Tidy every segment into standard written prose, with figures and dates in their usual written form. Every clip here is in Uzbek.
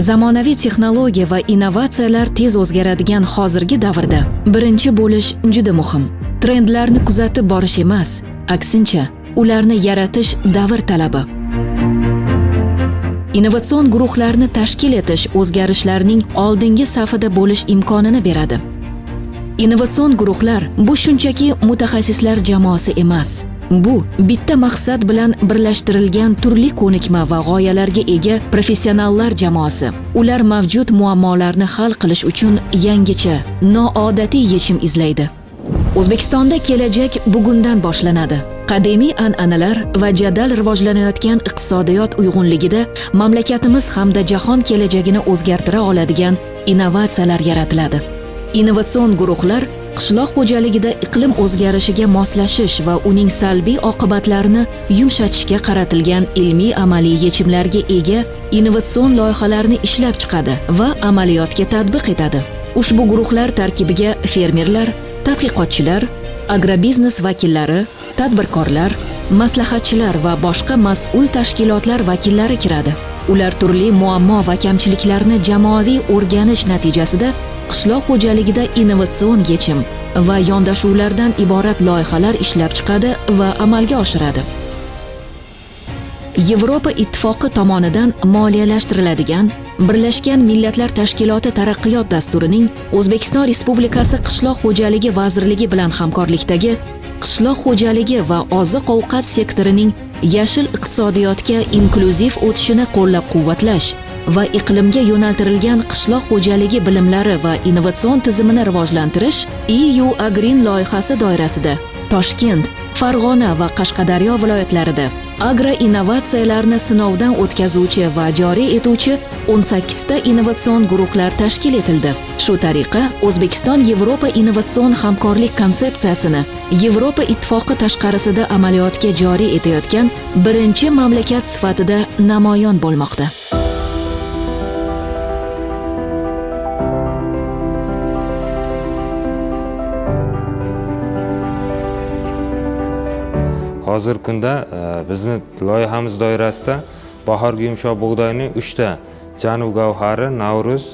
Zamonaviy texnologiya va innovatsiyalar tez o'zgaradigan hozirgi davrda birinchi bo'lish juda muhim. Trendlarni kuzatib borish emas, aksincha, ularni yaratish davr talabi. Innovatsion guruhlarni tashkil etish o'zgarishlarning oldingi safida bo'lish imkonini beradi. Innovatsion guruhlar bu shunchaki mutaxassislar jamoasi emas. Bu bitta maqsad bilan birlashtirilgan turli ko'nikma va g'oyalarga ega professionallar jamoasi. Ular mavjud muammolarni hal qilish uchun yangicha, noodatiy yechim izlaydi. O'zbekistonda kelajak bugundan boshlanadi. Qadimiy an'analar va jadal rivojlanayotgan iqtisodiyot uyg'unligida mamlakatimiz hamda jahon kelajagini o'zgartira oladigan innovatsiyalar yaratiladi. Innovatsion guruhlar qishloq xo'jaligida iqlim o'zgarishiga moslashish va uning salbiy oqibatlarini yumshatishga qaratilgan ilmiy amaliy yechimlarga ega innovatsion loyihalarni ishlab chiqadi va amaliyotga tatbiq etadi. Ushbu guruhlar tarkibiga fermerlar, tadqiqotchilar, agrobiznes vakillari, tadbirkorlar, maslahatchilar va boshqa mas'ul tashkilotlar vakillari kiradi. Ular turli muammo va kamchiliklarni jamoaviy o'rganish natijasida qishloq xo'jaligida innovatsion yechim va yondashuvlardan iborat loyihalar ishlab chiqadi va amalga oshiradi. Yevropa Ittifoqi tomonidan moliyalashtiriladigan Birlashgan Millatlar Tashkiloti taraqqiyot dasturining O'zbekiston Respublikasi Qishloq xo'jaligi vazirligi bilan hamkorlikdagi qishloq xo'jaligi va oziq-ovqat sektorining yashil iqtisodiyotga inklyuziv o'tishini qo'llab-quvvatlash va iqlimga yo'naltirilgan qishloq xo'jaligi bilimlari va innovatsion tizimini rivojlantirish EU Agreen loyihasi doirasida Toshkent, Farg'ona va Qashqadaryo viloyatlarida agro-innovatsiyalarni sinovdan o'tkazuvchi va joriy etuvchi 18 ta innovatsion guruhlar tashkil etildi. Shu tariqa O'zbekiston Yevropa innovatsion hamkorlik konsepsiyasini Yevropa Ittifoqi tashqarisida amaliyotga joriy etayotgan birinchi mamlakat sifatida namoyon bo'lmoqda. Hozir kunda bizni loyihamiz doirasida bahorgi yumshoq bug'doyning 3 ta Janub gavhari, Navruz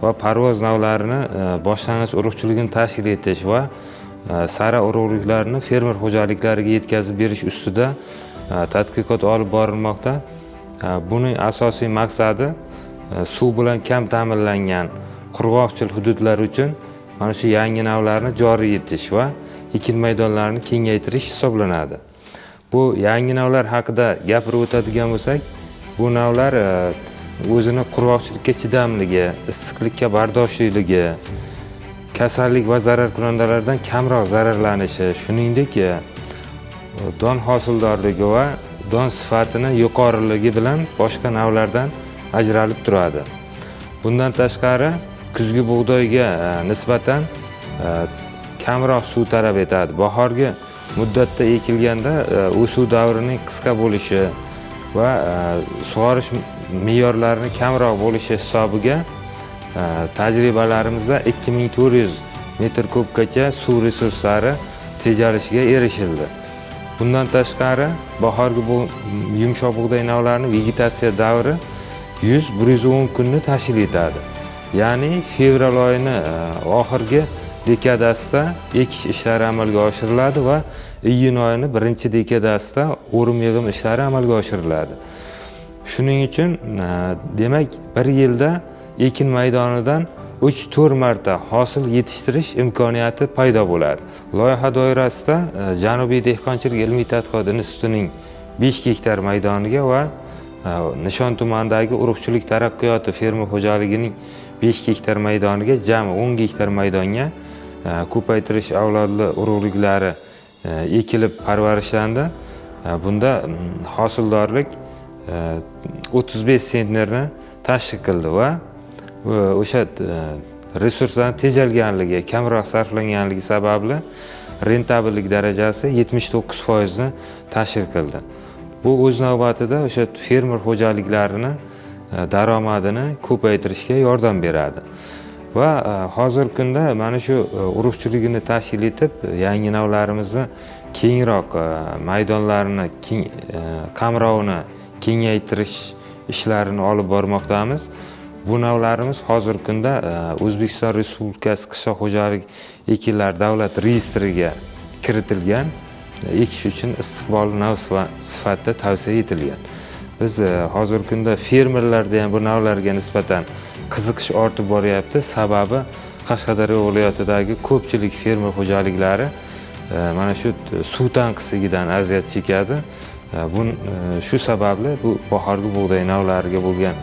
va Parvoz navlarini boshlang'ich urug'chiligini tashkil etish va sara urug'liklarini fermer xo'jaliklariga yetkazib berish ustida tadqiqot olib borilmoqda. Buning asosiy maqsadi suv bilan kam ta'minlangan qurg'oqchil hududlar uchun mana shu yangi navlarni joriy etish va ekin maydonlarini kengaytirish hisoblanadi. Bu yangi navlar haqida gapirib o'tadigan bo'lsak, bu navlar o'zini qurg'oqchilikka chidamligi, issiqlikka bardoshliligi, kasallik va zararkunandalardan kamroq zararlanishi, shuningdek don hosildorligi va don sifatini yuqoriligi bilan boshqa navlardan ajralib turadi. Bundan tashqari, kuzgi bug'doyga nisbatan kamroq suv talab etadi. Bahorgi muddatda ekilganda o'suv davrining qisqa bo'lishi va sug'orish me'yorlarining kamroq bo'lishi hisobiga tajribalarimizda 2400 metr kubgacha suv resurslari tejalishiga erishildi. Bundan tashqari, bahorgi bu yumshoq bug'doy navlarining vegetatsiya davri 100-110 kunni tashkil etadi. Ya'ni fevral oyini oxirgi dekadasida ekish ishlari amalga oshiriladi va iyun oyini birinchi dekadasida o'rim yig'im ishlari amalga oshiriladi. Shuning uchun demak, bir yilda ekin maydonidan 3-4 marta hosil yetishtirish imkoniyati paydo bo'ladi. Loyiha doirasida Janubiy dehqonchilik ilmiy tadqiqot institutining 5 gektar maydoniga va Nishon tumanidagi urug'chilik taraqqiyoti fermer xo'jaligining 5 gektar maydoniga jami 10 gektar maydonga ko'paytirish avlodli urug'liklari ekilib parvarishlandi. Bunda hosildorlik 35 sentnerni tashkil qildi va o'sha resurslarning tejalganligi, kamroq sarflanganligi sababli rentabillik darajasi 79% ni tashkil qildi. Bu o'z navbatida o'sha fermer xo'jaliklarini daromadini ko'paytirishga yordam beradi. Va hozir kunda mana shu urug'chiligini tashkil etib, yangi navlarimizni kengroq maydonlarni qamrovini kengaytirish ishlarini olib bormoqdamiz. Bu navlarimiz hozirgi kunda O'zbekiston Respublikasi Qishloq xo'jalik ekinlari davlat reyestriga kiritilgan, ekish uchun istiqbolli nav sifatida tavsiya etilgan. Biz hozirgi kunda fermerlarda ham bu navlarga nisbatan qiziqish ortib boryapti. Sababi Qashqadaryo viloyatidagi ko'pchilik fermer xo'jaliklari mana shu suv tanqisligidan aziyat chekadi. Shu sababli bu bahorgi bug'doy navlariga bo'lgan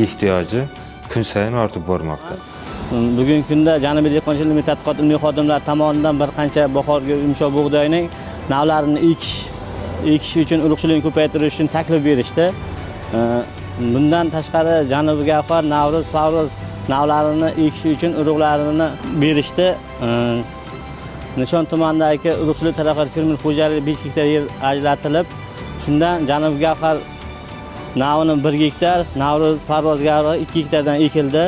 ehtiyoji kun sayin ortib bormoqda. Bugungi kunda Janubiy dehqonchilik ilmiy tadqiqot ilmiy xodimlari tomonidan bir qancha bahorgi yumshoq bug'doyning navlarini ekish uchun urug'chilikni ko'paytirish uchun taklif berishdi. Bundan tashqari Janubiy Gavhar, Navro'z, Parvoz navlarini ekish uchun urug'larini berishdi. Nishon tumanidagi urug'chilik taraqqiyot fermer xo'jaligi 5 gektar yer ajratilib, shundan Janubiy Gavhar navini 1 gektar, Navro'z, Parvoz Gavhar 2 gektardan ekildi.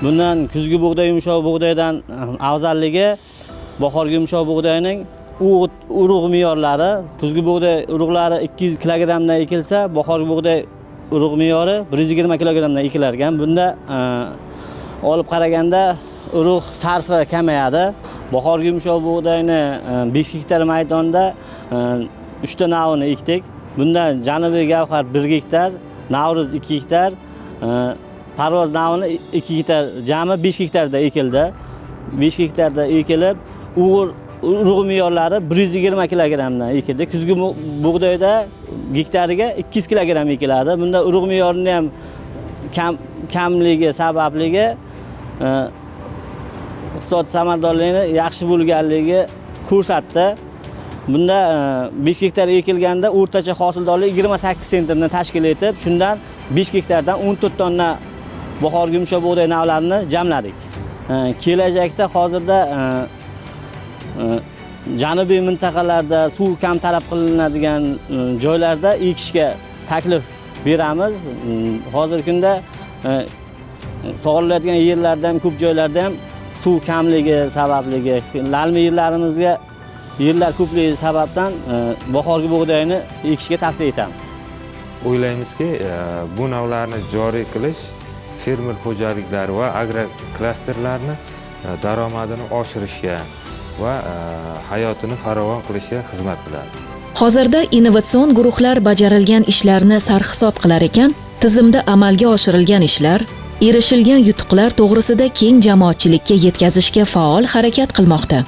Bundan kuzgi bug'doy, yumshoq bug'doydan afzalligi bahorgi yumshoq bug'doyning urug' me'yorlari, kuzgi bug'doy urug'lari 200 kg dan ekilsa, bahorgi bug'doy urug' me'yori 120 kg dan ekilar ekan. Bunda olib qaraganda urug' sarfi kamayadi. Bahorgi yumshoq bug'doyni 5 gektar maydonda 3 ta navini ekdik. Bunda Janubiy Gavhar 1 gektar, Navro'z 2 gektar, Parvoz navini 2 gektar, jami 5 gektarda ekildi. 5 gektarda ekilib, urug' me'yorlari 120 kg dan ekildi. Kuzgi bug'doyda gektariga 200 kg ekiladi. Bunda urug' me'yorini ham kamligi sababligi iqtisod samaradorligini yaxshi bo'lganligi ko'rsatdi. Bunda 5 gektar ekilganda o'rtacha hosildorlik 28 sentrni tashkil etib, shundan 5 gektardan 14 tonna bahorgi yumshoq bug'doy navlarini jamladik. Kelajakda hozirda janubiy mintaqalarda suv kam talab qilinadigan joylarda ekishga taklif beramiz. Hozirgi kunda sug'orilayotgan yerlarda ham ko'p joylarda ham suv kamligi sababligi, lalmi yerlarimizga yerlar ko'pligi sababdan bahorgi bug'doyni ekishga tavsiya etamiz. O'ylaymizki, bu navlarni joriy qilish fermer xo'jaliklari va agroklasterlarni daromadini oshirishga va hayotini farovon qilishga xizmat qiladi. Hozirda innovatsion guruhlar bajarilgan ishlarni sarhisob qilar ekan, tizimda amalga oshirilgan ishlar, erishilgan yutuqlar to'g'risida keng jamoatchilikka yetkazishga faol harakat qilmoqda.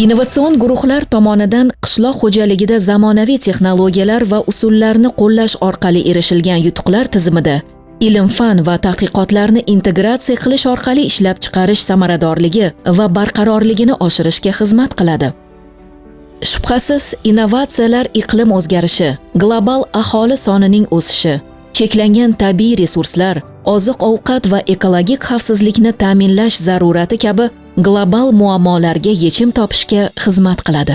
Innovatsion guruhlar tomonidan qishloq xo'jaligida zamonaviy texnologiyalar va usullarni qo'llash orqali erishilgan yutuqlar tizimida ilm-fan va tadqiqotlarni integratsiya qilish orqali ishlab chiqarish samaradorligi va barqarorligini oshirishga xizmat qiladi. Shubhasiz, innovatsiyalar iqlim o'zgarishi, global aholi sonining o'sishi, cheklangan tabiiy resurslar, oziq-ovqat va ekologik xavfsizlikni ta'minlash zarurati kabi global muammolarga yechim topishga xizmat qiladi.